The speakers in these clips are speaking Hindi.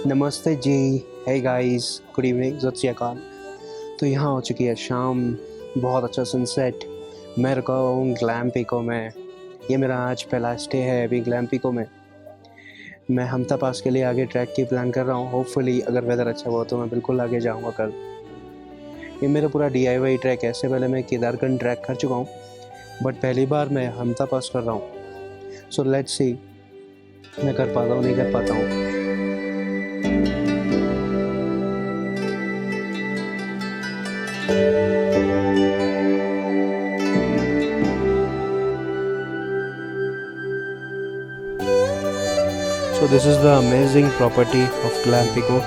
नमस्ते जी। हे गाइस, गुड इवनिंग, सत श्री अकाल। तो यहाँ हो चुकी है शाम, बहुत अच्छा सनसेट। मैं रुका हूँ ग्लैम पिको में। ये मेरा आज पहला स्टे है अभी ग्लैम पिको में। मैं हमता पास के लिए आगे ट्रैक की प्लान कर रहा हूँ। होपफुली अगर वेदर अच्छा हुआ तो मैं बिल्कुल आगे जाऊँगा कल। ये मेरा पूरा DIY ट्रैक है। इससे पहले मैं केदारखंड ट्रैक कर चुका हूँ, बट पहली बार मैं हमता पास कर रहा हूँ। सो लेट्स सी मैं कर पाता हूँ नहीं कर पाता हूँ। So this is the amazing property of Glam Pico.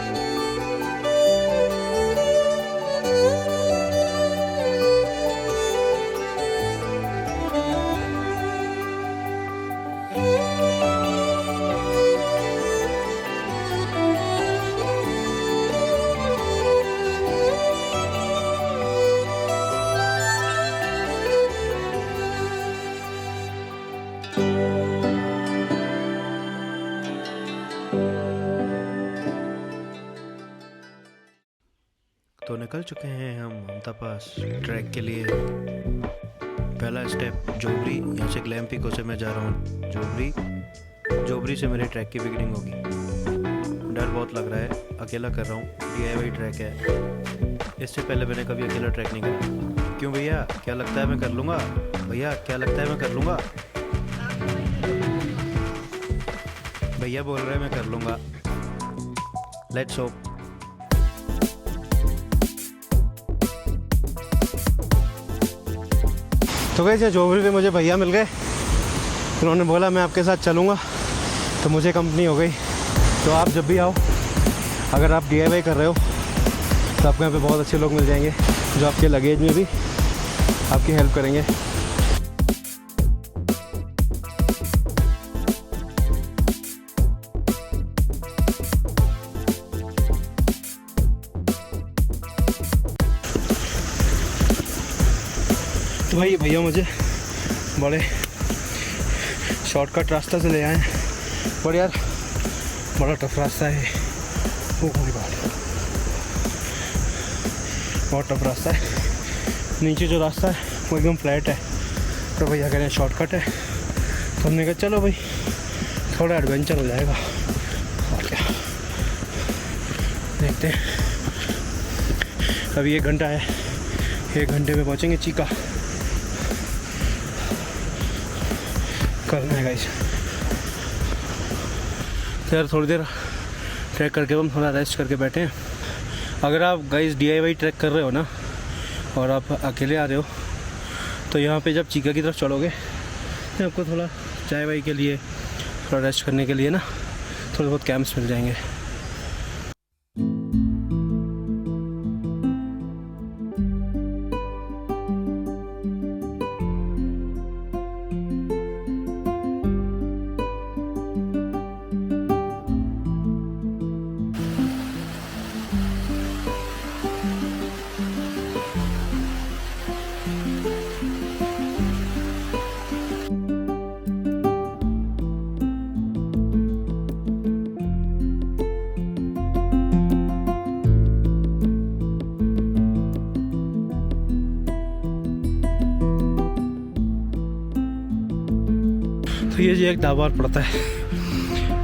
तो निकल चुके हैं हम हमता पास ट्रैक के लिए। पहला स्टेप जोबरी, यहाँ से ग्लैम पिको से मैं जा रहा हूँ जोबरी से मेरे ट्रैक की बिगिनिंग होगी। डर बहुत लग रहा है, अकेला कर रहा हूँ, DIY ट्रैक है। इससे पहले मैंने कभी अकेला ट्रैक नहीं करा। क्यों भैया, क्या लगता है मैं कर लूँगा? भैया क्या लगता है मैं कर लूँगा? भैया बोल रहे हैं मैं कर लूँगा। Let's hope. तो गए थे जोबरी में मुझे भैया मिल गए। उन्होंने बोला मैं आपके साथ चलूँगा, तो मुझे कंपनी हो गई। तो आप जब भी आओ, अगर आप DIY कर रहे हो तो आपको यहाँ पे बहुत अच्छे लोग मिल जाएंगे जो आपके लगेज में भी आपकी हेल्प करेंगे। तो भाई भैया मुझे बड़े शॉर्टकट रास्ता से ले आए हैं, पर यार बड़ा टफ रास्ता है। ओह माय गॉड, बहुत टफ रास्ता है। नीचे जो रास्ता है वो एकदम फ्लैट है, तो भैया कह रहे हैं शॉर्टकट है। तो हमने कहा चलो भाई थोड़ा एडवेंचर हो जाएगा, और क्या देखते हैं। अभी 1 घंटा है, 1 घंटे में पहुँचेंगे चीका। करना है गाइस। तो यार थोड़ी देर ट्रैक करके हम थोड़ा रेस्ट करके बैठे हैं। अगर आप गाइस DIY ट्रैक कर रहे हो ना, और आप अकेले आ रहे हो, तो यहाँ पे जब चीका की तरफ चढ़ोगे तो आपको थोड़ा चाय वाय के लिए, थोड़ा रेस्ट करने के लिए ना थोड़े बहुत कैंप्स मिल जाएंगे। तो ये जी एक ढाबा और पड़ता है।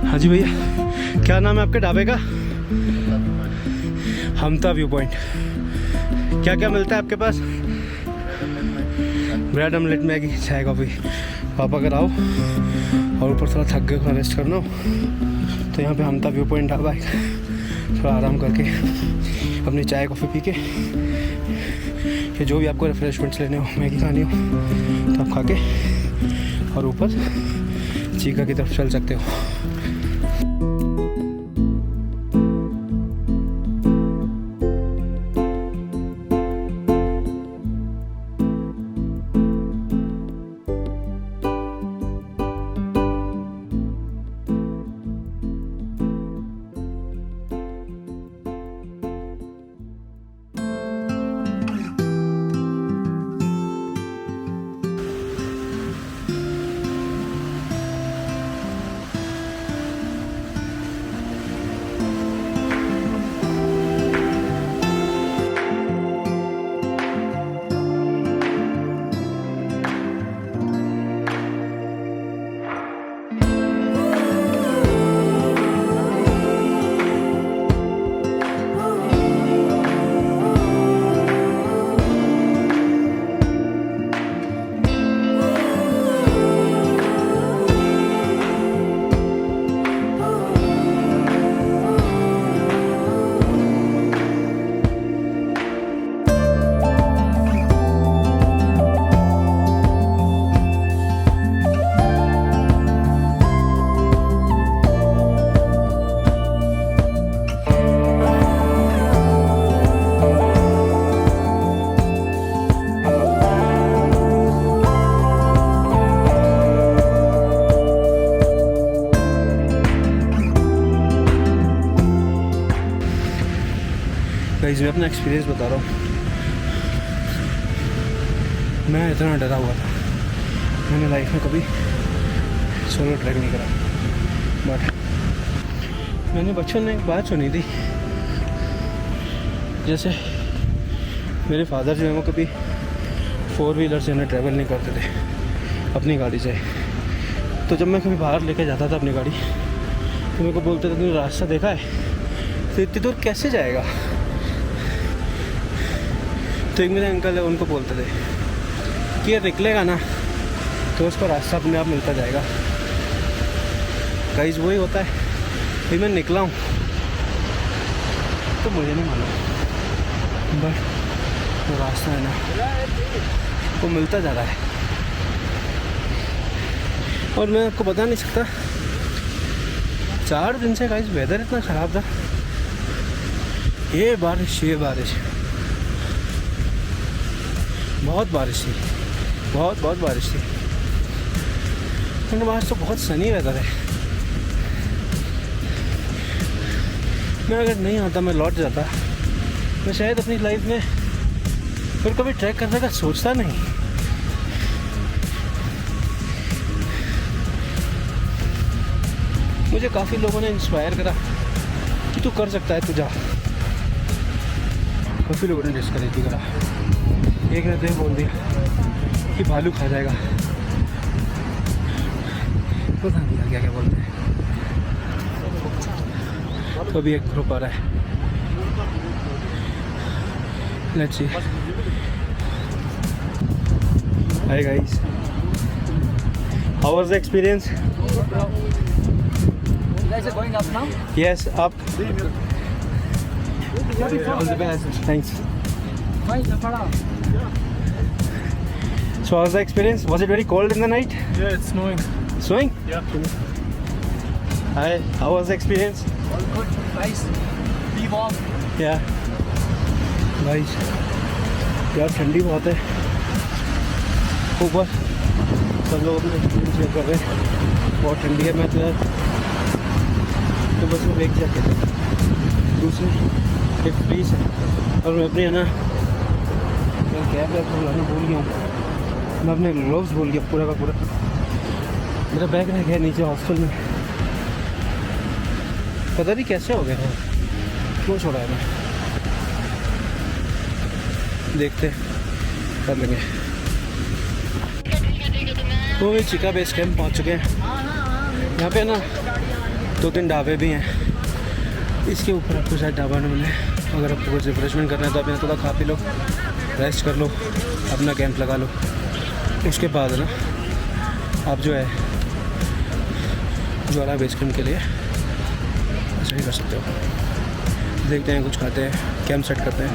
हाँ जी भैया, क्या नाम है आपके ढाबे का? हमता व्यू पॉइंट। क्या क्या मिलता है आपके पास? ब्रेड ऑमलेट, मैगी, चाय, कॉफ़ी। आप अगर आओ और ऊपर थोड़ा थक गए, थोड़ा रेस्ट करना हो, तो यहाँ पे हमता व्यू पॉइंट ढाबा है। थोड़ा आराम करके अपनी चाय कॉफ़ी पी के, या जो भी आपको रिफ्रेशमेंट्स लेने हो, मैगी खानी हो, तो आप खा के और ऊपर चीका की तरफ चल सकते हो। गाइस मैं अपना एक्सपीरियंस बता रहा हूँ। मैं इतना डरा हुआ था, मैंने लाइफ में कभी सोलो ट्रैक नहीं करा। बट मैंने बचपन में एक बात सुनी थी, जैसे मेरे फादर जो है वो कभी 4 व्हीलर से ना ट्रैवल नहीं करते थे अपनी गाड़ी से। तो जब मैं कभी बाहर लेके जाता था अपनी गाड़ी, तो मेरे को बोलते थे, तुमने रास्ता देखा है, तो इतनी दूर कैसे जाएगा। तो एक मेरे अंकल है, उनको बोलते थे कि ये निकलेगा ना तो उसको रास्ता अपने आप मिलता जाएगा। गाइस वही होता है, फिर मैं निकला हूँ तो मुझे नहीं मालूम, बट वो रास्ता है ना वो मिलता जा रहा है। और मैं आपको बता नहीं सकता, 4 दिन से गाइस वेदर इतना ख़राब था, ये बारिश बहुत बारिश थी, बहुत बारिश थी। लेकिन आज तो बहुत सनी वेदर है। मैं अगर नहीं आता, मैं लौट जाता, मैं शायद अपनी लाइफ में फिर कभी ट्रैक करने का सोचता नहीं। मुझे काफ़ी लोगों ने इंस्पायर करा कि तू कर सकता है, तू जा। काफ़ी लोगों ने डिस्करेज करा। एक ने तो बोल दिया कि भालू खा जाएगा, पता नहीं क्या क्या बोलते हैं। तो अभी एक ग्रुप आ रहा है, let's see. Hi guys, how was the experience? You guys are going up now? Yes, up. All the best. Thanks. Bye, Zapara. So how was the experience? Was it very cold in the night? Yeah, it's snowing. Snowing? Yeah. Hi, how was the experience? All good. Nice. Be warm. Yeah. Guys, यार ठंडी बहुत है ऊपर, सब लोग अपना एक्सपीरियंस शेयर कर रहे हैं। बहुत ठंडी है। मैं तो यार तो बस में एक जैकेट है, दूसरी एक फ्रीज है, और मैं अपने है ना कैब लाना भूल गया हूँ। मैं अपने ग्लोव्स भूल गया पूरा का पूरा। मेरा बैग रह गया नीचे हॉस्टल में, पता नहीं कैसे हो गया है, क्यों छोड़ा है। मैं देखते कर लेंगे। तो भी चिका बेस कैंप पहुँच चुके हैं। यहाँ पे ना 2-3 ढाबे भी हैं। इसके ऊपर आपको शायद ढाबा न मिले। अगर आपको कुछ रिफ्रेशमेंट करना है तो आप यहाँ थोड़ा खा पी लो, रेस्ट कर लो, अपना कैंप लगा लो। उसके बाद ना आप जो है ज्वाला बेस कैंप के लिए ऐसा ही कर सकते हो। देखते हैं, कुछ खाते हैं, कैंप सेट करते हैं।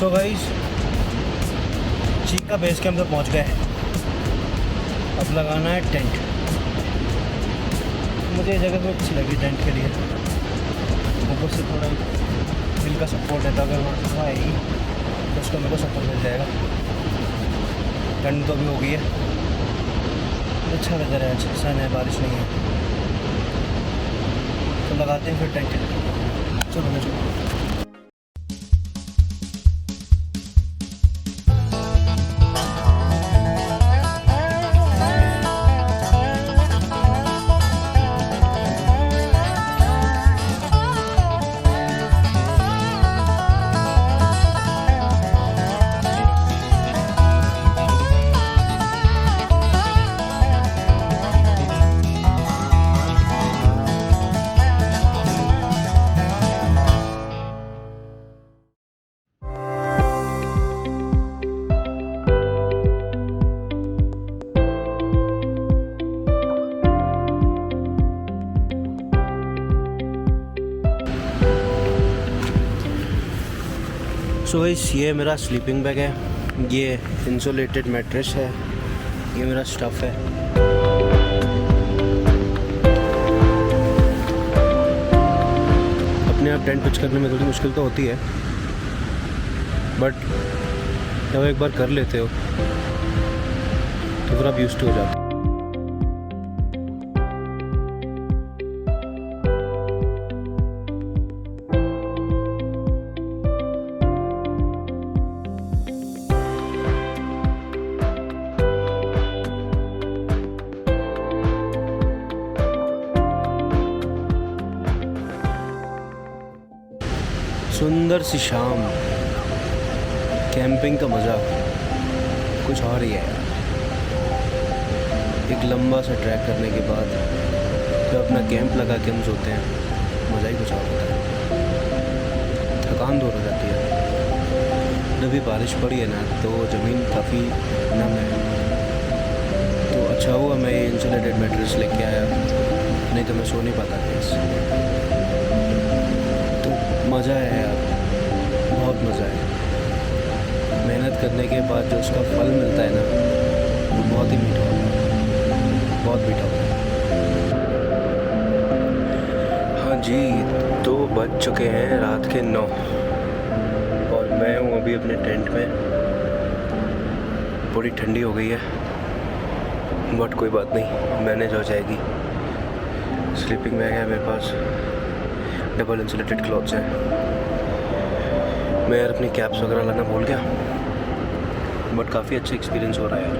So guys, Chica base camp तक पहुंच गए। अब लगाना है टेंट। मुझे ये जगह बहुत अच्छी लगी टेंट के लिए। ऊपर से थोड़ा दिल का सपोर्ट है, तो अगर वहाँ से आएगी तो उसका मेरे को सपोर्ट मिल जाएगा। ठंड तो भी हो गई है, अच्छा वेदर है, अच्छा सन है, बारिश नहीं है। तो लगाते हैं फिर टेंट। चलो। सो गाइस, ये मेरा स्लीपिंग बैग है, ये इंसुलेटेड मैट्रेस है, ये मेरा स्टफ़ है। अपने आप टेंट पिच करने में थोड़ी मुश्किल तो होती है, बट जब एक बार कर लेते हो तो फिर आप यूज्ड हो जाते हो। सुंदर सी शाम, कैंपिंग का मज़ा कुछ और ही है यार। एक लंबा सा ट्रैक करने के बाद जब अपना कैंप लगा के हम सोते हैं, मज़ा ही कुछ और होता है। थकान दूर हो जाती है। जब भी बारिश पड़ी है ना तो ज़मीन काफ़ी नम है, तो अच्छा हुआ मैं ये इंसुलेटेड मैट्रेस लेके आया, नहीं तो मैं सो नहीं पाता था इससे। तो मज़ा है यार, बहुत मज़ा है। मेहनत करने के बाद जो उसका फल मिलता है ना, वो बहुत ही मीठा होता है, बहुत मीठा होता है। हाँ जी, तो बज चुके हैं रात के 9 और मैं हूँ अभी अपने टेंट में। बड़ी ठंडी हो गई है, बट कोई बात नहीं, मैनेज हो जाएगी। स्लीपिंग बैग है मेरे पास, डबल इंसुलेटेड क्लॉथ्स हैं। मैं यार अपनी कैप्स वगैरह लाना भूल गया, बट काफ़ी अच्छा एक्सपीरियंस हो रहा है यार।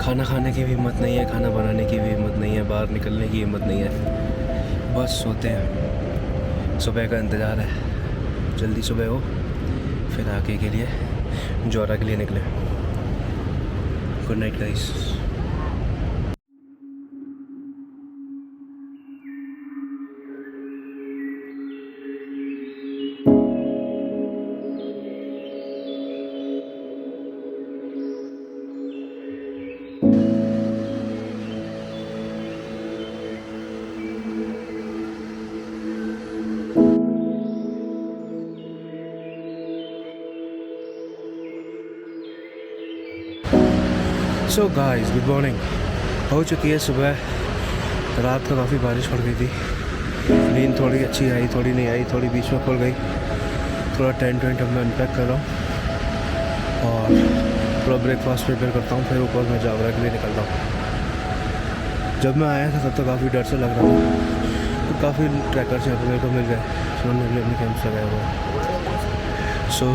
खाना खाने की भी हिम्मत नहीं है, खाना बनाने की भी हिम्मत नहीं है, बाहर निकलने की हिम्मत नहीं है, बस सोते हैं। सुबह का इंतज़ार है, जल्दी सुबह हो फिर आगे के लिए जोरा के लिए निकले। Good night guys. So guys, good morning. हो चुकी है सुबह। रात को काफ़ी बारिश पड़ गई थी, नींद थोड़ी अच्छी आई, थोड़ी नहीं आई, थोड़ी बीच में खुल गई। थोड़ा टेंट वेंट अब मैं अनपैक कर रहा हूँ और थोड़ा ब्रेकफास्ट प्रिपेयर करता हूँ, फिर ऊपर मैं जावरा के लिए निकलता हूँ। जब मैं आया था तब तो काफ़ी डर से लग रहा था, तो काफ़ी ट्रैकर्स यहाँ पर मेरे को मिल गए, उन्होंने भी अपने कैंप्स लगाया हुआ है। So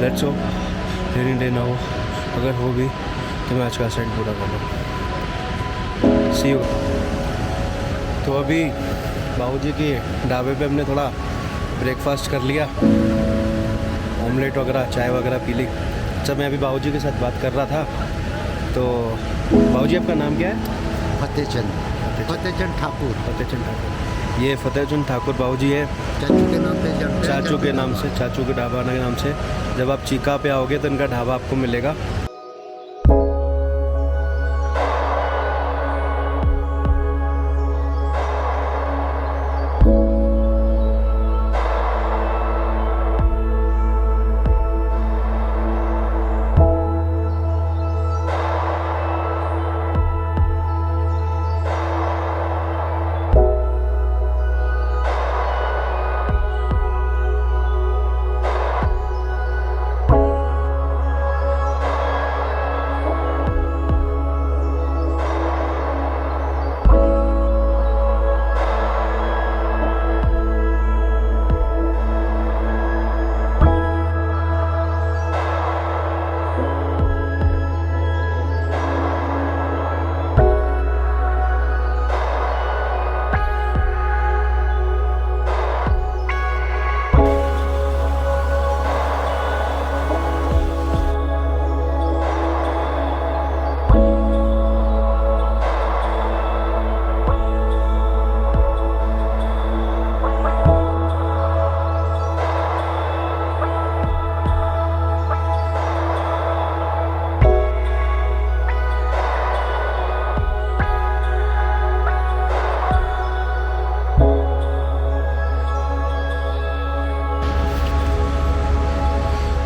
let's hope rainy day ना हो, अगर हो भी तो मैं आज का असाइड पूरा कर लूँ। सी यू। तो अभी बाबूजी के ढाबे पे हमने थोड़ा ब्रेकफास्ट कर लिया, ऑमलेट वगैरह, चाय वगैरह पी ली। अच्छा, मैं अभी बाबूजी के साथ बात कर रहा था, तो बाबूजी आपका नाम क्या है? फतेहचंद ठाकुर। फतेहचंद ठाकुर। ये फतेहचंद ठाकुर बाबूजी है, चाचू के नाम पे चाचू के नाम से, चाचू के ढाबा के नाम से। जब आप चीका पे आओगे तो इनका ढाबा आपको मिलेगा।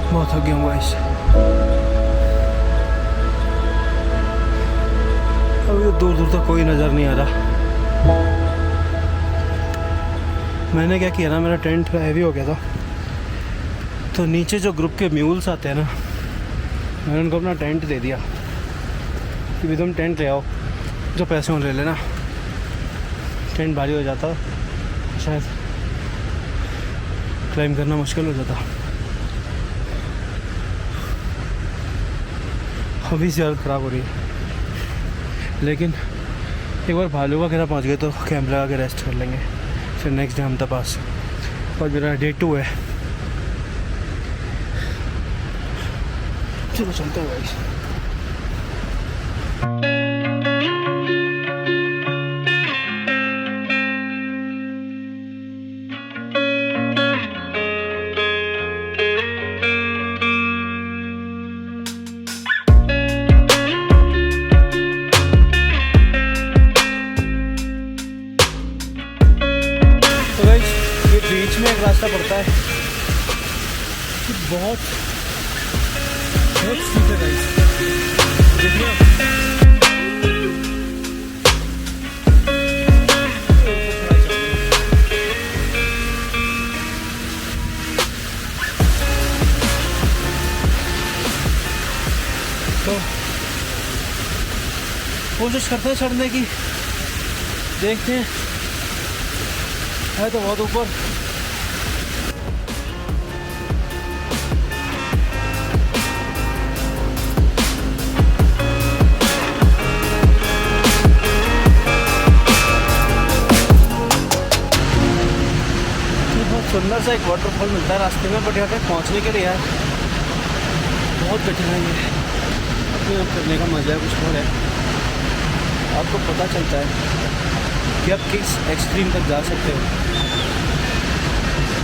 बहुत थक गया हूँ गाइस। अभी दूर दूर तक कोई नज़र नहीं आ रहा। मैंने क्या किया ना, मेरा टेंट हैवी हो गया था, तो नीचे जो ग्रुप के म्यूल्स आते हैं ना, मैंने उनको अपना टेंट दे दिया कि भी तुम टेंट ले आओ, जो पैसे उन ले लेना। टेंट भारी हो जाता, शायद क्लाइंब करना मुश्किल हो जाता। अभी से हालत ख़राब हो रही है, लेकिन एक बार भालू वगैरह पहुँच गए तो कैंप लगा के रेस्ट कर लेंगे, फिर नेक्स्ट डे हम पास और मेरा डे 2 है। चलो चलते हैं गाइस। बीच में एक रास्ता पड़ता है, बहुत स्टीप है गाइस, देखिए तो कोशिश करते हैं चढ़ने की, देखते हैं, है तो बहुत ऊपर। सुंदर सा एक वाटरफॉल मिलता है रास्ते में, बट यहाँ तक पहुँचने के लिए यार बहुत कठिनाई है। अपने आप करने का मज़ा है कुछ और है, आपको पता चलता है कि आप किस एक्सट्रीम तक जा सकते हो।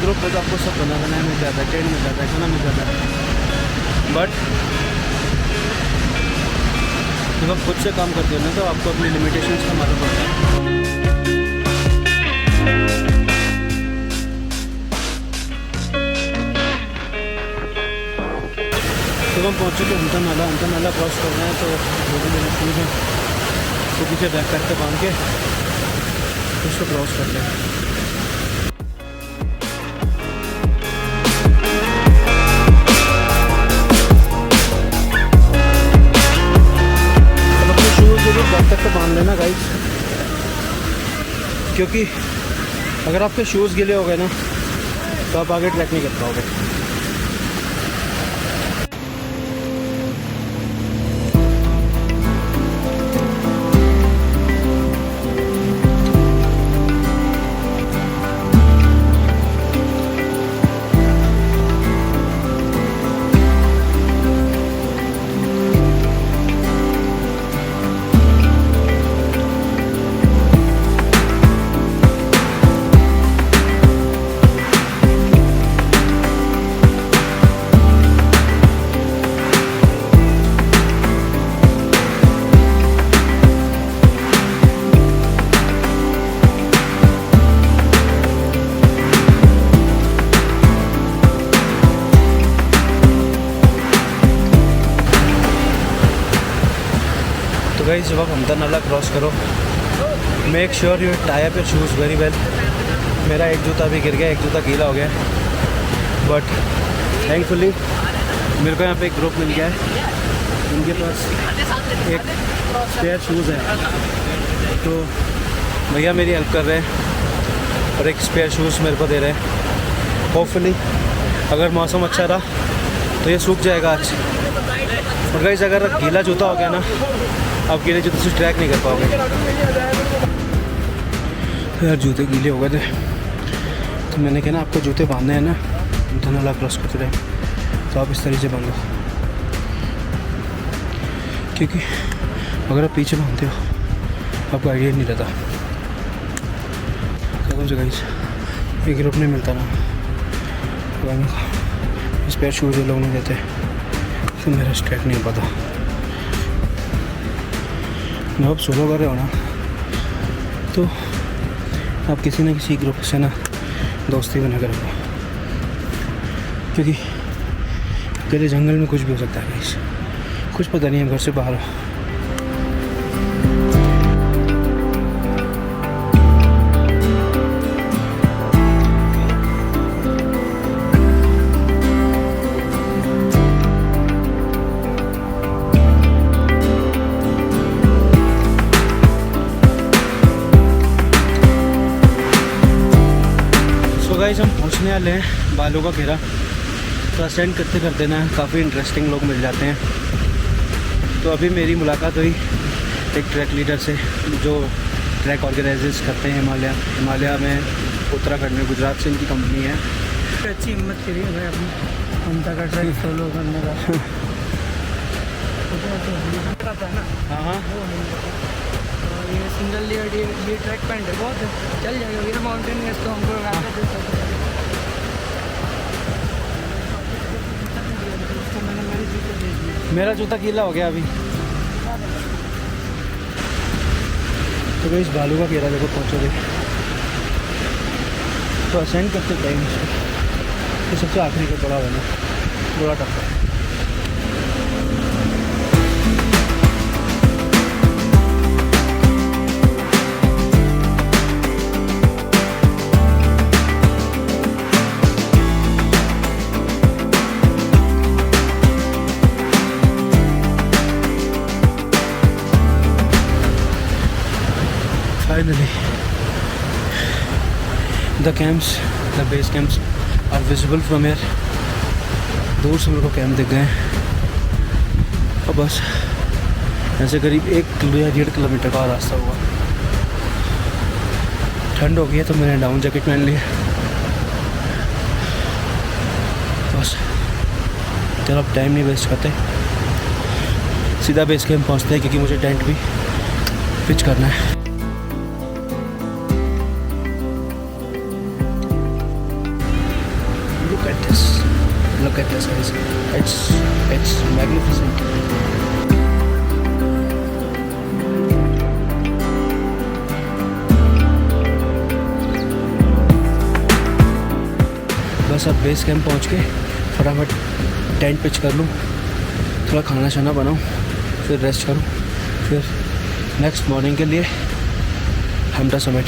ग्रुप में तो आपको सब बनाना मिल जाता है, टेंट मिल जाता है, खाना मिल जाता है, बट जब आप खुद से काम करते हो ना तो आपको अपनी लिमिटेशंस का मालूम पड़ता है। तो हम पहुँच चुके हमता नाला क्रॉस करना है, तो जो भी मेरे शूज़ हैं तो पीछे बैक करके बांध के उसको क्रॉस कर लें। अब अपने शूज़ जरूर बैक करके बांध लेना गाइस, क्योंकि अगर आपके शूज़ गीले हो गए ना तो आप आगे ट्रैक नहीं कर पाओगे। तो गाइस जब आप हमता नाला क्रॉस करो, make sure you tie up your shoes very well. मेरा एक जूता भी गिर गया, एक जूता गीला हो गया, बट थैंकफुली मेरे को यहाँ पे एक ग्रुप मिल गया है, उनके पास एक पेयर शूज़ है, तो भैया मेरी हेल्प कर रहे हैं और एक स्पेयर शूज़ मेरे को दे रहे हैं। होपफुली अगर मौसम अच्छा रहा तो ये सूख जाएगा आज। और गाइस अगर गीला जूता हो गया ना, आप गीले जूते से ट्रैक नहीं कर पाओगे। तो यार जूते गीले हो गए थे, तो मैंने कहा ना आपको जूते बांधने हैं ना तो नाला क्रॉस करते रहे, तो आप इस तरीके से बांधो, क्योंकि अगर आप पीछे बांधते हो आपको आइडिया नहीं रहता। कदम से गाइस एक ग्रुप नहीं मिलता ना, स्पेयर शूज़ ये लोग नहीं देते, तो मेरा स्ट्रैक नहीं हो पाता। जब आप सोलो कर रहे हो ना तो आप किसी न किसी ग्रुप से ना दोस्ती बना कर रखो, क्योंकि अकेले जंगल में कुछ भी हो सकता है गाइस, कुछ पता नहीं है घर से बाहर हो। गाइस हम पहुंचने वाले हैं बालों का घेरा, तो असेंड करते करते ना काफ़ी इंटरेस्टिंग लोग मिल जाते हैं। तो अभी मेरी मुलाकात हुई एक ट्रैक लीडर से जो ट्रैक ऑर्गेनाइज करते हैं हिमालय में उत्तराखंड में, गुजरात से इनकी कंपनी है। अच्छी हिम्मत करिए भाई अपनी ममता का ट्रैक सोलो करने का। हाँ हाँ, और ये सिंगल लेयर ये ट्रैक पैंट है, बहुत चल जाएगा। ये माउंटेन है, इसको हमको मेरा जूता गीला हो गया अभी। तो भाई इस बालू का घेरा देखो पहुँचोगे तो असेंड करते टाइम ये सबसे आखिरी का बड़ा होना बड़ा टप्पा। Finally, the base camps are visible from here. दूर से मेरे को कैंप दिख गए। और बस ऐसे करीब 1 या 1.5 किलोमीटर का रास्ता हुआ। ठंड हो गई है तो मैंने डाउन जैकेट पहन लिया। बस चलो अब टाइम नहीं वेस्ट करते, सीधा बेस कैंप पहुँचते हैं क्योंकि मुझे टेंट भी पिच करना है। Look at this guys, it's magnificent. बस अब बेस कैंप पहुंच के फटाफट टेंट पिच कर लूँ, थोड़ा खाना शाना बनाऊँ, फिर रेस्ट करूँ, फिर नेक्स्ट मॉर्निंग के लिए हमटा समिट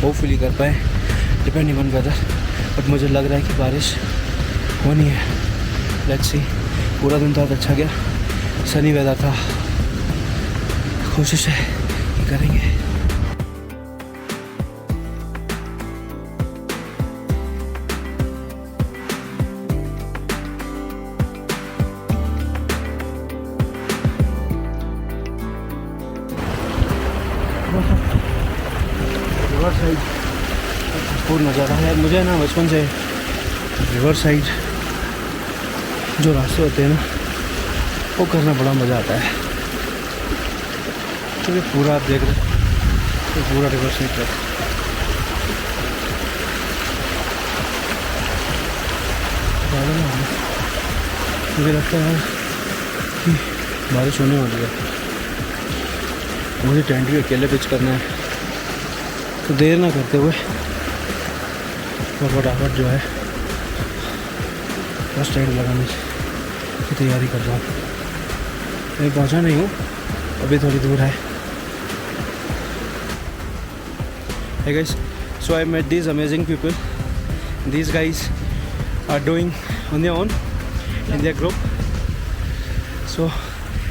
होपफुली कर पाए, डिपेंडिंग ऑन वेदर। बट मुझे लग रहा है कि बारिश होनी है। Let's see. पूरा दिन तो बहुत अच्छा गया, सनी वेदर था। कोशिश है कि करेंगे। रिवर साइड बहुत नज़ारा है। मुझे ना बचपन से रिवर साइड जो रास्ते होते हैं ना वो करना बड़ा मज़ा आता है। तो ये पूरा आप देख रहे हैं, तो पूरा रिवर साइड ट्रैक। मुझे लगता है कि बारिश होने वाली है। मुझे टेंट भी अकेले पिच करना है, तो देर ना करते हुए और फटाफट जो है फर्स्ट एड लगाने की तैयारी कर रहा हूँ। मैं पहुँचा नहीं हूँ, अभी थोड़ी दूर है। Hey guys, so I met these amazing people. These guys are doing on their own in their group. So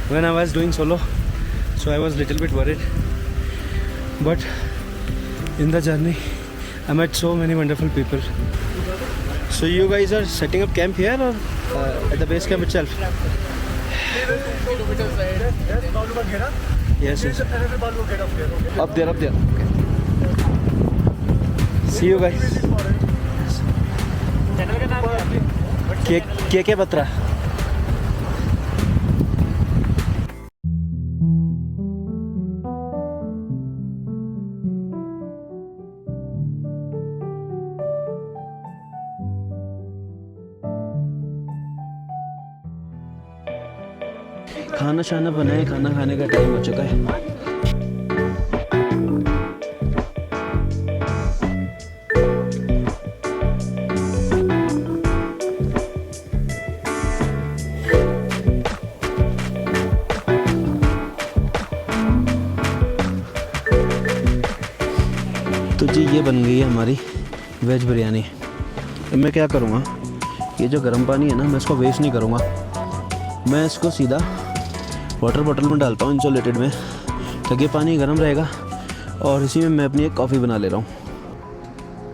when I was doing solo, so I was little bit worried. But in the journey, I met so many wonderful people. So you guys are setting up camp here or at the base camp itself? Yes, yes. Up there, up there. Okay. See you guys. के बत्रा। खाना शाना बनाए, खाना खाने का टाइम हो चुका है। तो जी ये बन गई है हमारी वेज बिरयानी। अब मैं क्या करूँगा, ये जो गर्म पानी है ना, मैं इसको वेस्ट नहीं करूँगा। मैं इसको सीधा वाटर बॉटल में डालता हूँ इंसुलेटेड में, ताकि पानी गर्म रहेगा। और इसी में मैं अपनी एक कॉफ़ी बना ले रहा हूँ।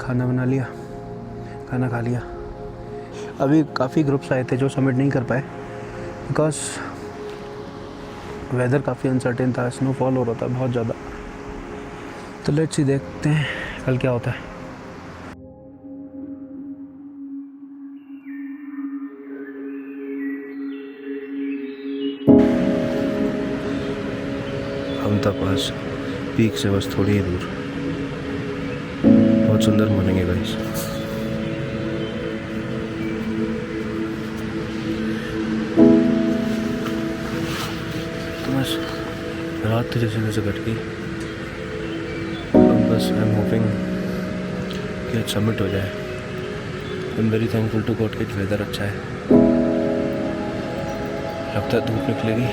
खाना बना लिया, खाना खा लिया। अभी काफ़ी ग्रुप्स आए थे जो समिट नहीं कर पाए बिकॉज वेदर काफ़ी अनसर्टेन था, स्नोफॉल हो रहा था बहुत ज़्यादा। तो लेट्स सी, देखते हैं कल क्या होता है। हमता पास पीक से बस थोड़ी ही दूर। बहुत सुंदर मॉर्निंग है गाइस। तो बस रात तो जैसे जैसे कट गई, बस आई एम होपिंग कि आज सबमिट हो जाए। I am very thankful to God कि वेदर अच्छा है, लगता है धूप निकलेगी।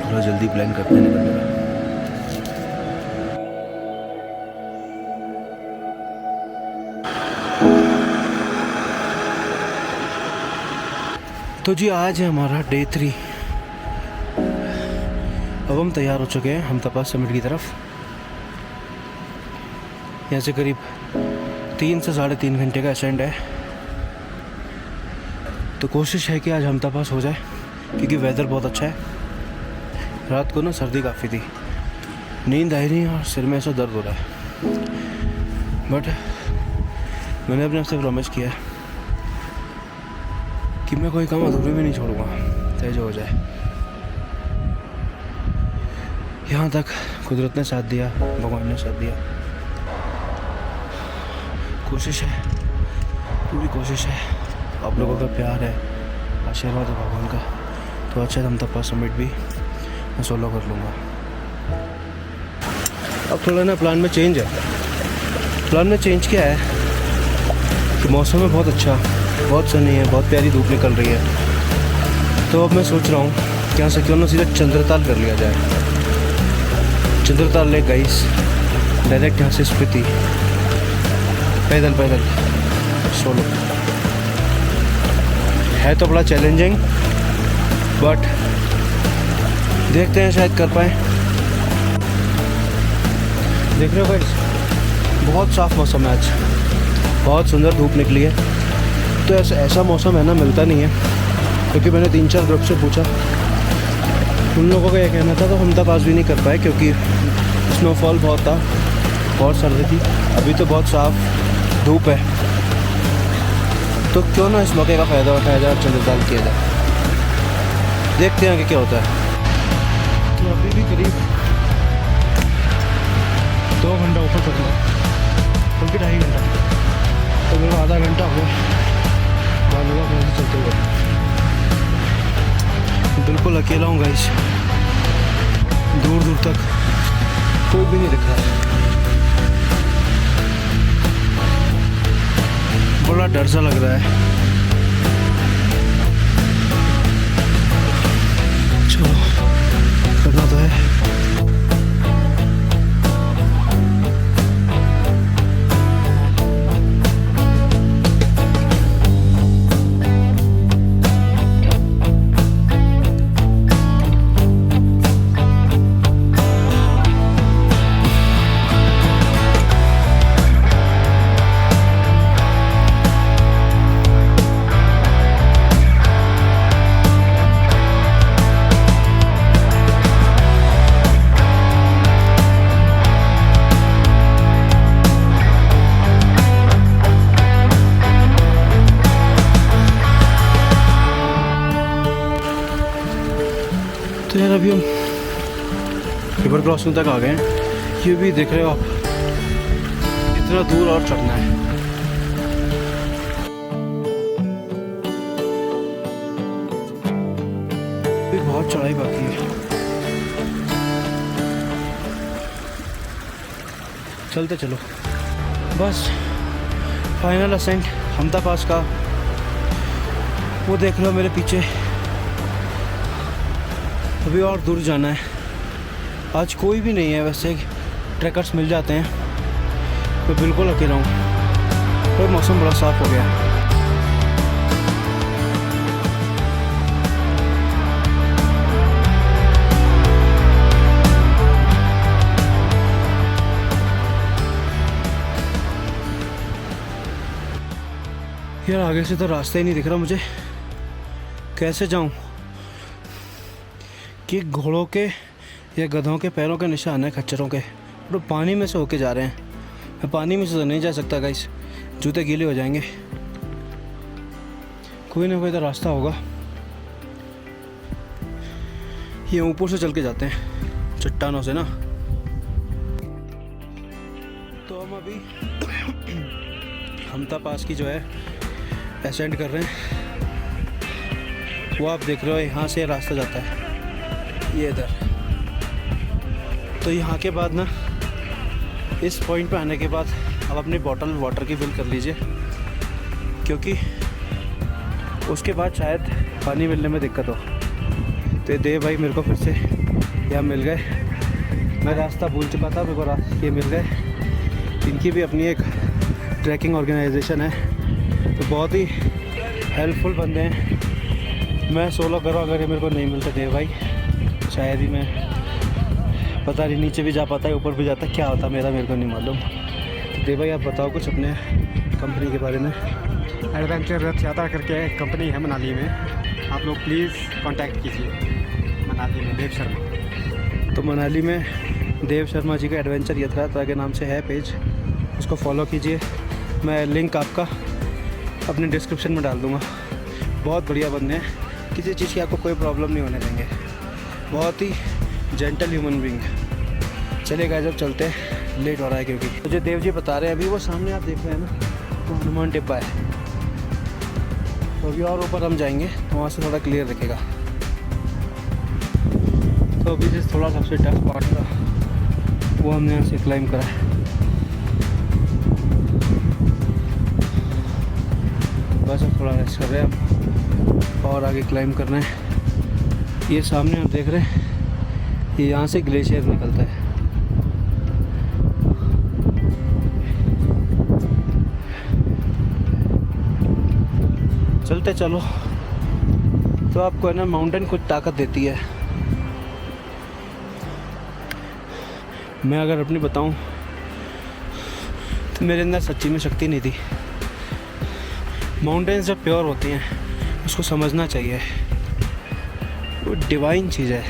थोड़ा जल्दी प्लान करते हैं निकलने का। तो जी आज है हमारा डे 3। अब हम तैयार हो चुके हैं हमता पास समिट की तरफ। यहाँ से करीब 3 से 3.5 घंटे का असेंड है। तो कोशिश है कि आज हमता पास हो जाए, क्योंकि वेदर बहुत अच्छा है। रात को ना सर्दी काफ़ी थी, नींद आई नहीं और सिर में ऐसा दर्द हो रहा है। बट मैंने अपने आप से प्रॉमिस किया है कि मैं कोई काम अधूरे में नहीं छोड़ूंगा, चाहे जो हो जाए। यहाँ तक कुदरत ने साथ दिया, भगवान ने साथ दिया। कोशिश है, पूरी कोशिश है, आप लोगों का प्यार है, आशीर्वाद है भगवान का, तो अच्छा हमता पास समिट भी मैं सोलो कर लूँगा। अब थोड़ा ना प्लान में चेंज है। प्लान में चेंज क्या है कि मौसम है बहुत अच्छा, बहुत सनी है, बहुत प्यारी धूप निकल रही है। तो अब मैं सोच रहा हूँ कि यहाँ से क्यों ना सीधा चंद्रताल कर लिया जाए। चंद्रताल लेक गाइस, डायरेक्ट यहाँ से स्पीति, पैदल पैदल सोलो। है तो बड़ा चैलेंजिंग, बट देखते हैं शायद कर पाए। देख रहे हो गाइस, बहुत साफ़ मौसम है आज, बहुत सुंदर धूप निकली है। तो ऐसा मौसम है ना, मिलता नहीं है। क्योंकि मैंने 3-4 ग्रुप से पूछा, उन लोगों का ये कहना था तो हमता पास भी नहीं कर पाए, क्योंकि स्नोफॉल बहुत था, बहुत सर्दी थी। अभी तो बहुत साफ़ धूप है, तो क्यों ना इस मौके का फ़ायदा उठाया जाए और चंद्रताल किया जाए। देखते हैं कि क्या होता है। तो अभी भी करीब 2 घंटा ऊपर चल रहा है, बल्कि 2.5 घंटा। तो मेरा आधा घंटा हो गया बालूगा कैसे चलते हुए। बिल्कुल अकेला हूँ गाइस, दूर दूर तक कोई भी नहीं दिख रहा है। बड़ा डर सा लग रहा है। चलो करना तो है। तो यार अभी हम रिवर क्रॉसिंग तक आ गए हैं। ये भी देख रहे हो आप, इतना दूर और चढ़ना है। अभी बहुत चढ़ाई बाकी है। चलते चलो, बस फाइनल असेंट हमता पास का। वो देख लो मेरे पीछे, अभी और दूर जाना है। आज कोई भी नहीं है, वैसे ट्रैकर्स मिल जाते हैं। मैं बिल्कुल अकेला हूँ और मौसम बड़ा साफ़ हो गया। यार आगे से तो रास्ता ही नहीं दिख रहा मुझे, कैसे जाऊँ? कि घोड़ों के या गधों के पैरों के निशान है, खच्चरों के, और पानी में से होके जा रहे हैं। मैं पानी में से तो नहीं जा सकता गाइस, जूते गीले हो जाएंगे। कोई ना कोई तो रास्ता होगा। ये ऊपर से चल के जाते हैं चट्टानों से ना। तो हम अभी हमता पास की जो है असेंड कर रहे हैं। वो आप देख रहे हो यहाँ से रास्ता जाता है ये इधर। तो यहाँ के बाद ना इस पॉइंट पे आने के बाद आप अपनी बॉटल वाटर की फिल कर लीजिए, क्योंकि उसके बाद शायद पानी मिलने में दिक्कत हो। तो देव भाई मेरे को फिर से यहाँ मिल गए। मैं रास्ता भूल चुका था, मेरे को ये मिल गए। इनकी भी अपनी एक ट्रैकिंग ऑर्गेनाइजेशन है, तो बहुत ही हेल्पफुल बंदे हैं। मैं सोलो करूँ अगर ये मेरे को नहीं मिलता देव भाई, शायद ही मैं पता नहीं नीचे भी जा पाता है ऊपर भी जाता, क्या होता मेरे को नहीं मालूम। तो देव भाई आप बताओ कुछ अपने कंपनी के बारे में। एडवेंचर रथ यात्रा करके एक कंपनी है मनाली में, आप लोग प्लीज़ कांटेक्ट कीजिए। मनाली में देव शर्मा। तो मनाली में देव शर्मा जी का एडवेंचर यात्रा के नाम से है पेज, उसको फॉलो कीजिए। मैं लिंक आपका अपने डिस्क्रिप्शन में डाल दूँगा। बहुत बढ़िया बंदे हैं, किसी चीज़ की आपको कोई प्रॉब्लम नहीं होने देंगे। बहुत ही जेंटल ह्यूमन बीइंग है। चलेगा जब चलते हैं, लेट हो रहा है क्योंकि मुझे देव जी बता रहे हैं अभी वो सामने आप देख रहे हैं ना, वो हनुमान टिब्बा है। तो अभी और ऊपर हम जाएंगे तो वहाँ से थोड़ा क्लियर दिखेगा। तो अभी से थोड़ा सबसे टफ पार्ट था वो हमने यहाँ से क्लाइम करा है। बस अब थोड़ा रेस्ट कर रहे हैं हम और आगे क्लाइम करना है। ये सामने आप देख रहे हैं, ये यहाँ से ग्लेशियर निकलता है। चलते चलो। तो आपको है ना माउंटेन कुछ ताकत देती है। मैं अगर अपनी बताऊं तो मेरे अंदर सच्ची में शक्ति नहीं थी। माउंटेन्स जब प्योर होती हैं उसको समझना चाहिए, वो डिवाइन चीज़ है,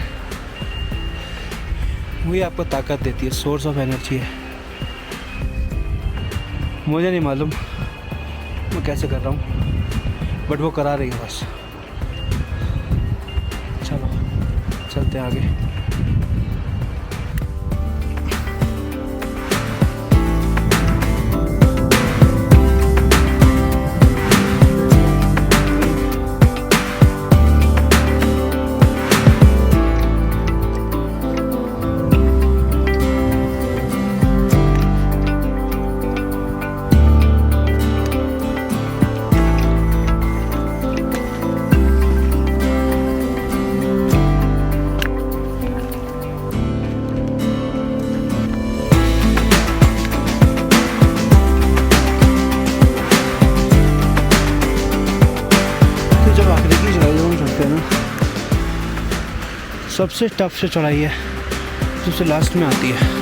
वही आपको ताकत देती है, सोर्स ऑफ एनर्जी है। मुझे नहीं मालूम मैं कैसे कर रहा हूँ, बट वो करा रही है बस। चलो चलते हैं आगे। सबसे टफ से चढ़ाई है, सबसे लास्ट में आती है।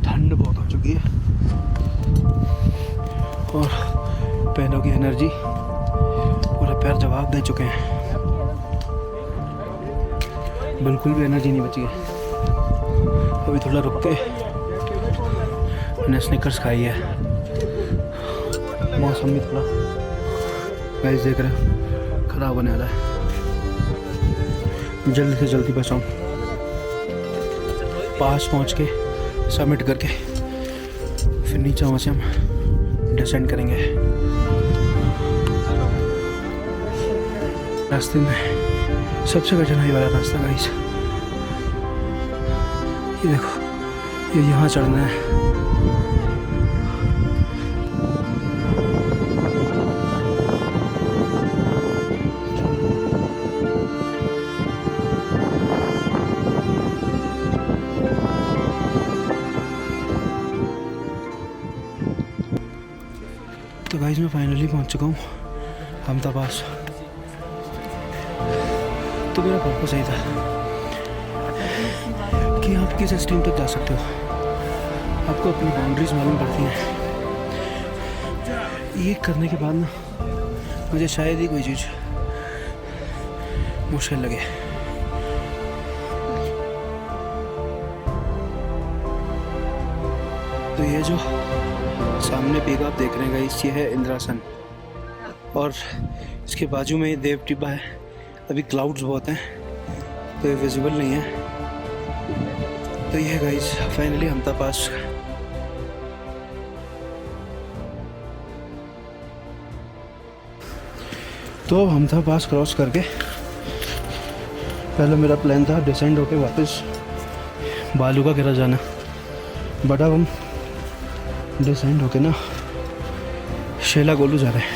ठंड बहुत हो चुकी है और पैरों की एनर्जी पूरे पैर जवाब दे चुके हैं, बिल्कुल भी एनर्जी नहीं बची है। अभी थोड़ा रुक के मैंने स्निकर्स खाई है। मौसम भी थोड़ा गाइस देख रहे हैं ख़राब होने वाला है। जल्दी से जल्दी बचाऊँ, पास पहुँच के सबमिट करके फिर नीचे वहाँ से हम डिसेंड करेंगे। रास्ते में सबसे कठिनाई वाला रास्ता गाइस, ये देखो, ये यहाँ चढ़ना है। तो गाइस मैं फाइनली पहुंच चुका हूँ हमता पास। तो मेरा पर्पस यही था कि कि आप किस स्ट्रीम तक जा सकते हो, आपको अपनी बाउंड्रीज मालूम पड़ती हैं। ये करने के बाद ना मुझे शायद ही कोई चीज़ मुश्किल लगे। तो ये जो सामने पीक आप देख रहे हैं गाइस, ये है इंद्रासन और इसके बाजू में ये देव टिब्बा है। अभी क्लाउड्स बहुत हैं तो ये विजिबल नहीं है। तो ये गाइस फाइनली हमता पास। तो हमथा पास क्रॉस करके पहले मेरा प्लान था डिसेंड होके वापस बालू का किला जाना, बट अब हम डिसेंड होके ना शेला गोलू जा रहे हैं।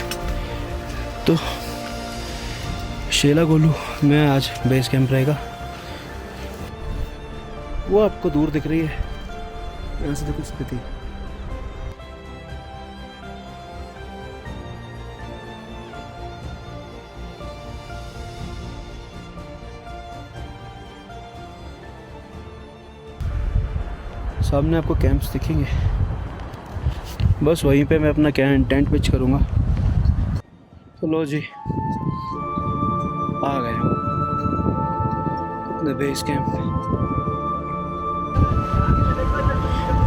तो शेला गोलू में आज बेस कैंप रहेगा। वो आपको दूर दिख रही है, यहाँ से देखो स्थिति। सामने आपको कैंप्स दिखेंगे, बस वहीं पे मैं अपना टेंट पिच करूँगा। तो लो जी आ गए हम अपने बेस कैंप।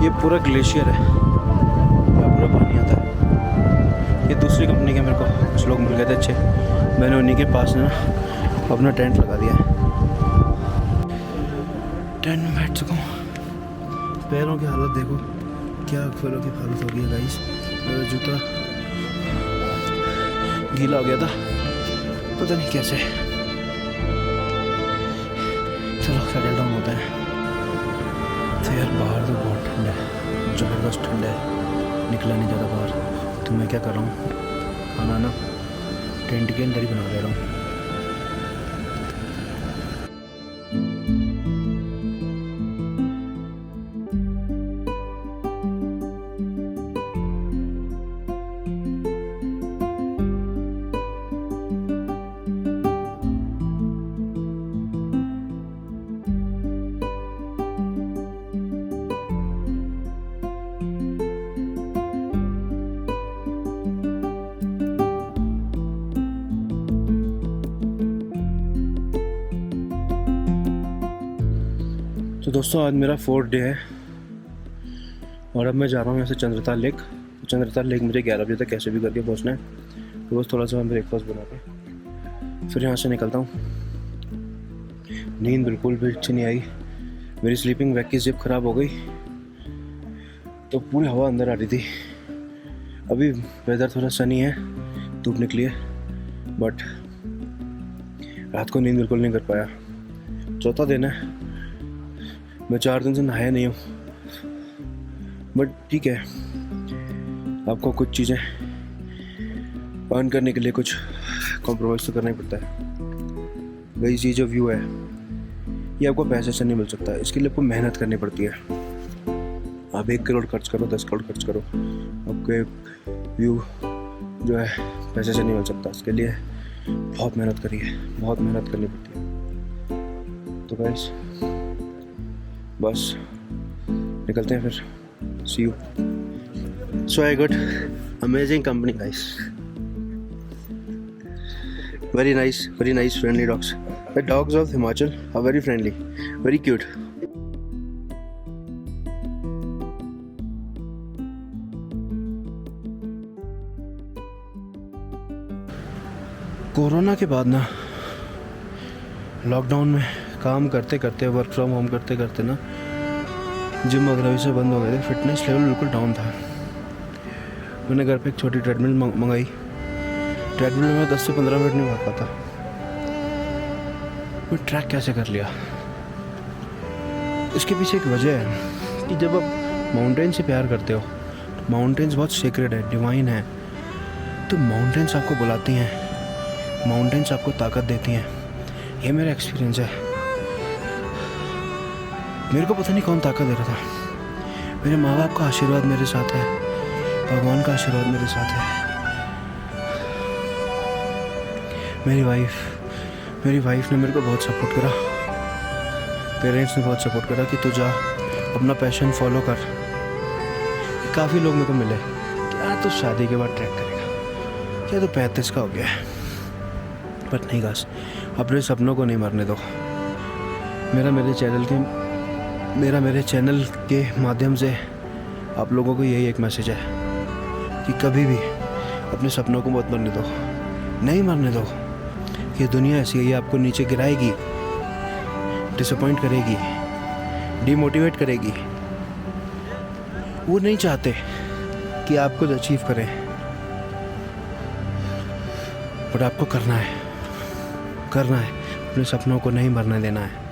ये पूरा ग्लेशियर है, यहाँ पूरा पानी आता है। ये दूसरी कंपनी के मेरे को कुछ लोग मिल गए थे अच्छे, मैंने उन्हीं के पास ना अपना टेंट लगा दिया है। टेंट में बैठ चुका हूँ। पैरों की हालत देखो, क्या पैरों की हालत हो गई है गाइस। मेरा जूता गीला हो गया था, पता नहीं कैसे। चलो सेटल डाउन होते हैं। तो यार बाहर तो बहुत ठंड है, ज़बरदस्त ठंड है, निकला नहीं ज़्यादा बाहर। तो मैं क्या कर रहा हूँ, खाना ना टेंट के अंदर ही बना ले रहा हूँ। तो दोस्तों आज मेरा 4th डे है और अब मैं जा रहा हूँ यहाँ से चंद्रताल लेक। चंद्रताल लेक मुझे 11 बजे तक कैसे भी करके पहुँचना है। तो बस थोड़ा सा ब्रेकफास्ट बना के फिर यहाँ से निकलता हूँ। नींद बिल्कुल भी अच्छी नहीं आई, मेरी स्लीपिंग बैग की जिप ख़राब हो गई तो पूरी हवा अंदर आ रही थी। अभी वेदर थोड़ा सनी है, धूप निकली है, बट रात को नींद बिल्कुल नहीं कर पाया। चौथा दिन है, मैं 4 दिन से नहाया नहीं हूँ, बट ठीक है, आपको कुछ चीज़ें अर्न करने के लिए कुछ कॉम्प्रोमाइज़ तो करना ही पड़ता है। भाई ये जो व्यू है ये आपको पैसे से नहीं मिल सकता, इसके लिए आपको मेहनत करनी पड़ती है। आप 1 करोड़ खर्च करो, 10 करोड़ खर्च करो, आपको व्यू जो है पैसे से नहीं मिल सकता। इसके लिए बहुत मेहनत करिए, बहुत मेहनत करनी पड़ती है। तो गाइस बस निकलते हैं फिर, see you. So I got amazing company guys, very nice friendly dogs. The dogs of Himachal are very friendly, very cute. Corona के बाद ना लॉकडाउन में काम करते करते, वर्क फ्रॉम होम करते करते ना जिम वगैरह भी से बंद हो गए थे। फिटनेस लेवल बिल्कुल डाउन था। मैंने घर पे एक छोटी ट्रेडमिल मंगाई। ट्रेडमिल में 10 से 15 मिनट नहीं भाग पाता। मैं ट्रैक कैसे कर लिया, इसके पीछे एक वजह है कि जब आप माउंटेन से प्यार करते हो, माउंटेन्स बहुत सीक्रेट है, डिवाइन है। तो माउंटेन्स आपको बुलाती हैं, माउंटेन्स आपको ताकत देती हैं। ये मेरा एक्सपीरियंस है। मेरे को पता नहीं कौन ताकत दे रहा था। मेरे माँ बाप का आशीर्वाद मेरे साथ है, भगवान का आशीर्वाद मेरे साथ है। मेरी वाइफ ने मेरे को बहुत सपोर्ट करा। पेरेंट्स ने बहुत सपोर्ट करा कि तू जा अपना पैशन फॉलो कर। काफ़ी लोग मेरे को मिले, क्या तू शादी के बाद ट्रैक करेगा, क्या तू 35 का हो गया है। बट नहीं गाइस, अपने सपनों को नहीं मरने दो। मेरा मेरे चैनल के माध्यम से आप लोगों को यही एक मैसेज है कि कभी भी अपने सपनों को मत मरने दो, नहीं मरने दो। ये दुनिया ऐसी है, ये आपको नीचे गिराएगी, डिसअपॉइंट करेगी, डीमोटिवेट करेगी। वो नहीं चाहते कि आप कुछ अचीव करें, बट आपको करना है, अपने सपनों को नहीं मरने देना है।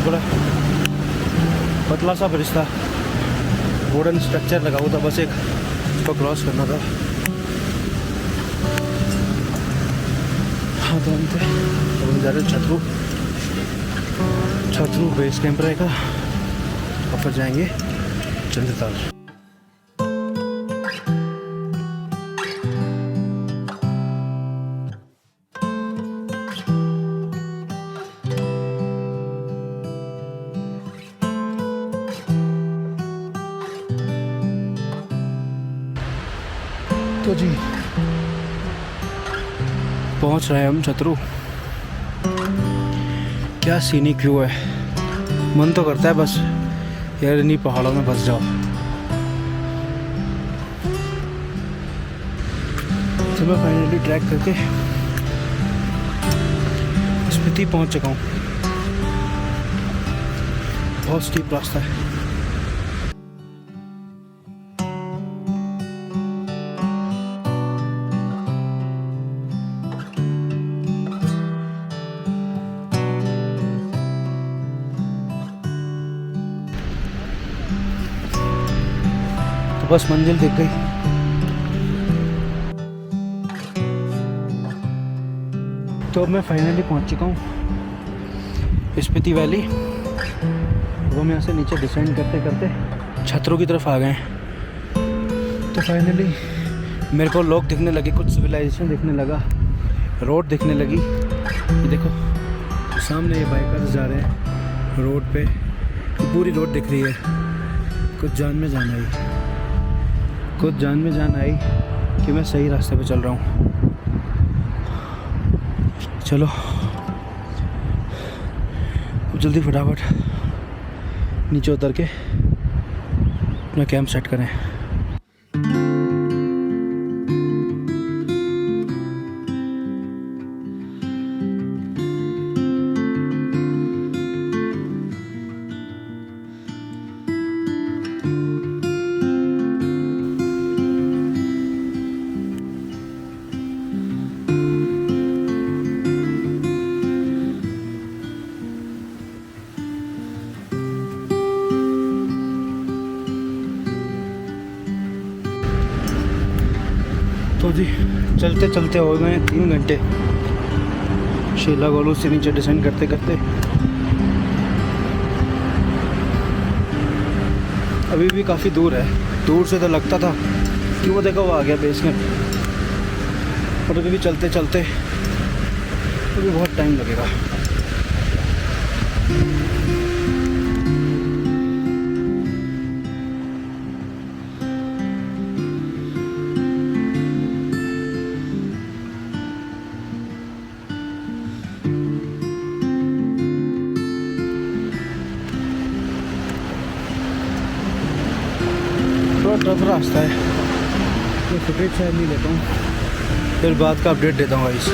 बड़ा पतला सा रिश्ता, वुडन स्ट्रक्चर लगा हुआ था, बस एक उसको क्रॉस करना था। हाँ तो हम जा रहे छतरू बेस कैंप रहेगा और फिर जाएंगे चंद्रताल। तो जी पहुंच रहे हैं हम छतरू। क्या सीनिक व्यू है, मन तो करता है बस यार इन्हीं पहाड़ों में बस जाओ। तो मैं फाइनली ट्रैक करके स्पीति पहुंच चुका हूँ। बहुत स्टीप रास्ता है। तो बस मंजिल दिख गई। तो अब मैं फाइनली पहुंच चुका हूँ स्पीति वैली। वो हम यहाँ से नीचे डिसेंड करते करते छतरू की तरफ आ गए हैं। तो फाइनली मेरे को लोग दिखने लगे, कुछ सिविलाइजेशन दिखने लगा, रोड दिखने लगी। ये देखो सामने ये बाइकर्स जा रहे हैं रोड पे, तो पूरी रोड दिख रही है। कुछ जान में जान आई कि मैं सही रास्ते पे चल रहा हूँ। चलो जल्दी फटाफट नीचे उतर के अपना कैंप सेट करें। तो जी चलते चलते हो गए 3 घंटे शीला गोलू से नीचे डिसेंड करते करते। अभी भी काफ़ी दूर है, दूर से तो लगता था कि वो देखो वो आ गया बेस कैंप, पर अभी भी चलते चलते अभी बहुत टाइम लगेगा। थोड़ा टफ रास्ता है, मैं फुटेज शायद नहीं लेता हूँ, फिर बाद का अपडेट देता हूँ गाइस।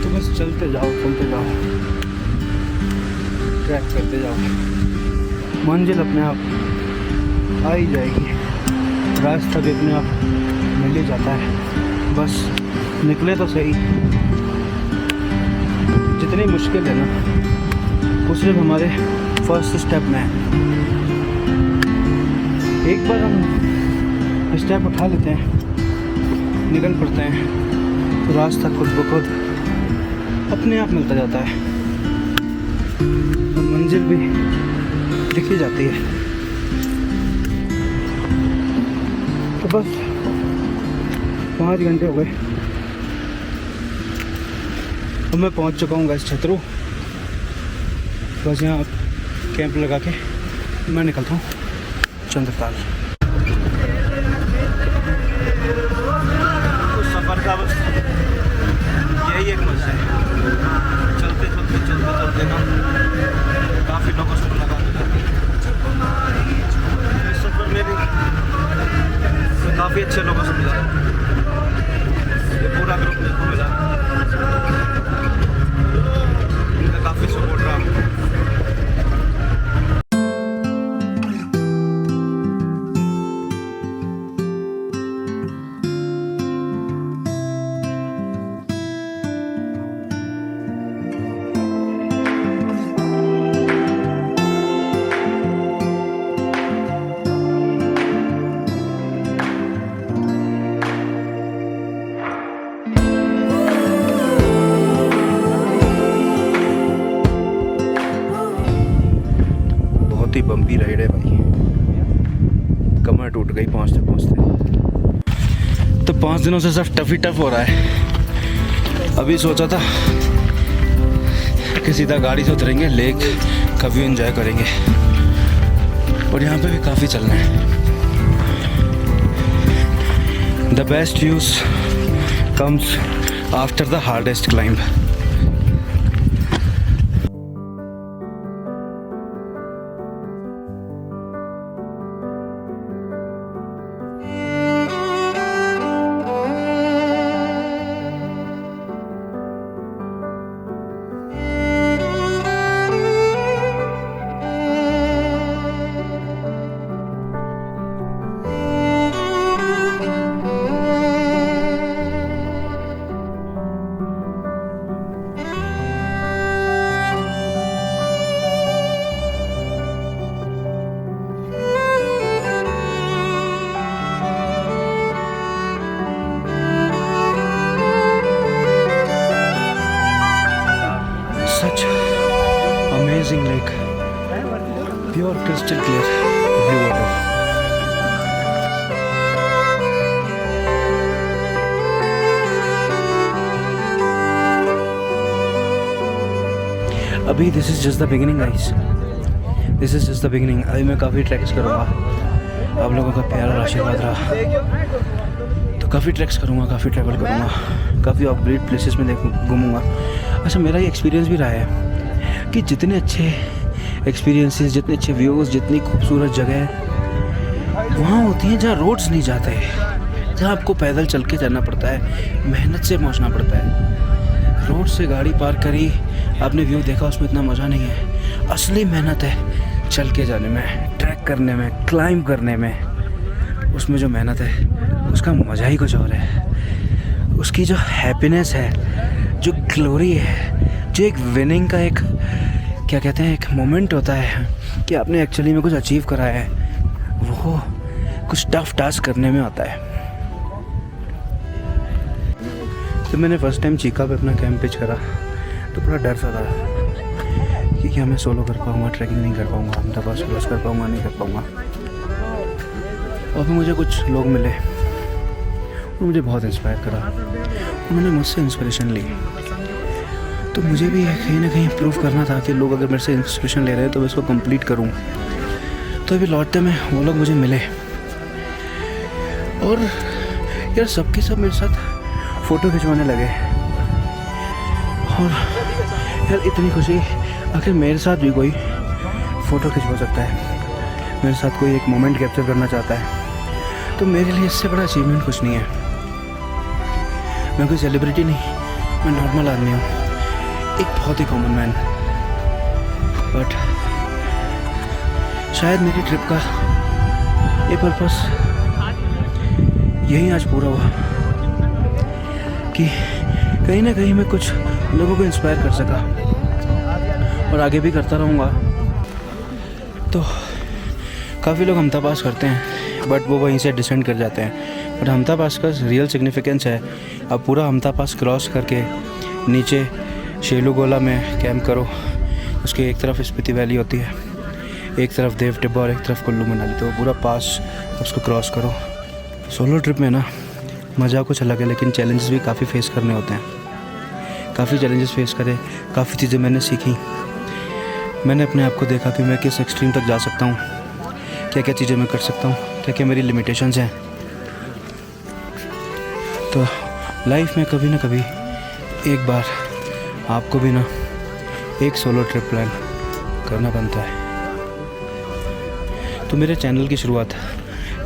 तो बस चलते जाओ ट्रैक करते जाओ, मंजिल अपने आप आ ही जाएगी, रास्ता भी अपने आप मिल ही जाता है। बस निकले तो सही। जितनी मुश्किल है ना वो सिर्फ हमारे फर्स्ट स्टेप में है। एक बार हम स्टेप उठा लेते हैं, निकल पड़ते हैं, तो रास्ता खुद ब खुद अपने आप मिलता जाता है और मंजिल भी दिखी जाती है। तो बस 5 घंटे हो गए, अब मैं पहुंच चुका हूँ गाइस छतरू। बस यहाँ कैंप लगा के मैं निकलता हूँ चंद्रताल। उस सफ़र का बस यही एक मज़ा है, चलते ना काफ़ी लोगों से मुलाकात हो जाती है। इस सफ़र में भी काफ़ी अच्छे लोगों से मिला, ये पूरा ग्रुप मेरे को मिला, इनका काफ़ी सपोर्ट रहा। बम्पी राइड है भाई, कमर टूट गई पहुंचते पहुंचते। तो 5 दिनों से सब टफ ही टफ हो रहा है। अभी सोचा था कि सीधा गाड़ी से उतरेंगे, लेक का व्यू एंजॉय करेंगे, और यहाँ पे भी काफ़ी चलना है। The best views comes after the hardest climb. Such amazing lake, pure crystal clear blue water. अभी this is just the beginning guys, this is just the beginning। अभी मैं काफ़ी ट्रैक्स करूँगा, आप लोगों का प्यार और आशीर्वाद रहा तो काफ़ी ट्रैक्स करूँगा, काफ़ी ट्रैवल करूँगा, काफ़ी अपग्रेड प्लेसेस में घूमूंगा। अच्छा, मेरा ये एक्सपीरियंस भी रहा है कि जितने अच्छे एक्सपीरियंसेस, जितने अच्छे व्यूज़, जितनी खूबसूरत जगह वहाँ होती हैं जहाँ रोड्स नहीं जाते, जहाँ आपको पैदल चल के जाना पड़ता है, मेहनत से पहुँचना पड़ता है। रोड से गाड़ी पार करी, आपने व्यू देखा, उसमें इतना मज़ा नहीं है। असली मेहनत है चल के जाने में, ट्रैक करने में, क्लाइंब करने में। उसमें जो मेहनत है उसका मज़ा ही कुछ और है। उसकी जो हैप्पीनेस है, जो ग्लोरी है, जो एक विनिंग का एक क्या कहते हैं एक मोमेंट होता है कि आपने एक्चुअली में कुछ अचीव करा है, वो कुछ टफ टास्क करने में आता है। तो मैंने फर्स्ट टाइम चीका पे अपना कैंप पिच करा तो बड़ा डर सा था कि क्या मैं सोलो कर पाऊँगा, ट्रैकिंग नहीं कर पाऊँगा, अहमदाबाद सोलो कर पाऊँगा, नहीं कर पाऊँगा। और फिर मुझे कुछ लोग मिले, उन्होंने मुझे बहुत इंस्पायर करा, उन्होंने मुझसे इंस्पिरेशन ली। तो मुझे भी कहीं ना कहीं प्रूव करना था कि लोग अगर मेरे से इंस्पिरेशन ले रहे हैं तो मैं इसको कंप्लीट करूँ। तो अभी लौटते में वो लोग मुझे मिले और यार सबके सब मेरे साथ फ़ोटो खिंचवाने लगे। और यार इतनी खुशी, आखिर मेरे साथ भी कोई फ़ोटो खिंचवा सकता है, मेरे साथ कोई एक मोमेंट कैप्चर करना चाहता है, तो मेरे लिए इससे बड़ा अचीवमेंट कुछ नहीं है। मैं कोई सेलिब्रिटी नहीं, मैं नॉर्मल आदमी हूँ, एक बहुत ही कॉमन मैन। बट शायद मेरी ट्रिप का ये पर्पस यही आज पूरा हुआ कि कहीं ना कहीं मैं कुछ लोगों को इंस्पायर कर सका और आगे भी करता रहूँगा। तो काफ़ी लोग हमता पास करते हैं बट वो वहीं से डिसेंड कर जाते हैं, बट हमता पास का रियल सिग्निफिकेंस है अब पूरा हमता पास क्रॉस करके नीचे शेलूगोला में कैंप करो। उसके एक तरफ स्पीति वैली होती है, एक तरफ देव टिब्बा और एक तरफ कुल्लू मनाली, तो पूरा पास उसको क्रॉस करो। सोलो ट्रिप में ना मज़ा कुछ अलग है, लेकिन चैलेंजेस भी काफ़ी फेस करने होते हैं। काफ़ी चैलेंजेस फेस करे, काफ़ी चीज़ें मैंने सीखी। मैंने अपने आप को देखा कि मैं किस एक्सट्रीम तक जा सकता हूँ, क्या क्या चीज़ें मैं कर सकता हूँ, क्या क्या मेरी लिमिटेशंस हैं। तो लाइफ में कभी ना कभी एक बार आपको भी ना एक सोलो ट्रिप प्लान करना बनता है। तो मेरे चैनल की शुरुआत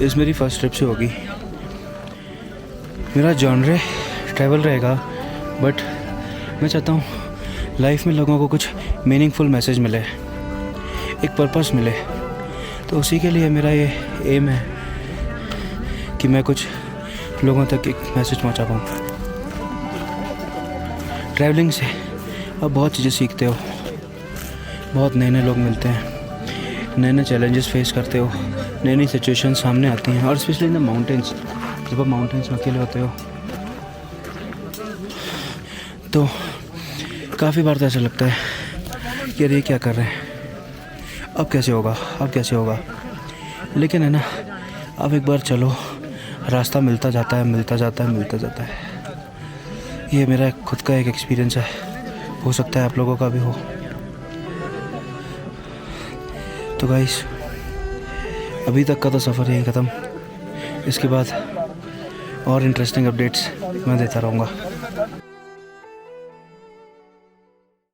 इस मेरी फर्स्ट ट्रिप से होगी। मेरा जॉनरे ट्रैवल रहेगा, बट मैं चाहता हूँ लाइफ में लोगों को कुछ मीनिंगफुल मैसेज मिले, एक पर्पस मिले। तो उसी के लिए मेरा ये एम है कि मैं कुछ लोगों तक एक मैसेज पहुँचा पाऊँ। ट्रैवलिंग से आप बहुत चीज़ें सीखते हो, बहुत नए नए लोग मिलते हैं, नए नए चैलेंजेस फेस करते हो, नई नई सिचुएशन सामने आती हैं। और स्पेशली इन द माउंटेन्स, जब आप माउंटेन्स में अकेले होते हो तो काफ़ी बार तो ऐसा लगता है कि अरे क्या कर रहे हैं, अब कैसे होगा, अब कैसे होगा। लेकिन है ना, अब एक बार चलो, रास्ता मिलता जाता है, मिलता जाता है, मिलता जाता है। ये मेरा खुद का एक एक्सपीरियंस है, हो सकता है आप लोगों का भी हो। तो गाइस, अभी तक का तो सफ़र यही ख़त्म। इसके बाद और इंटरेस्टिंग अपडेट्स मैं देता रहूँगा।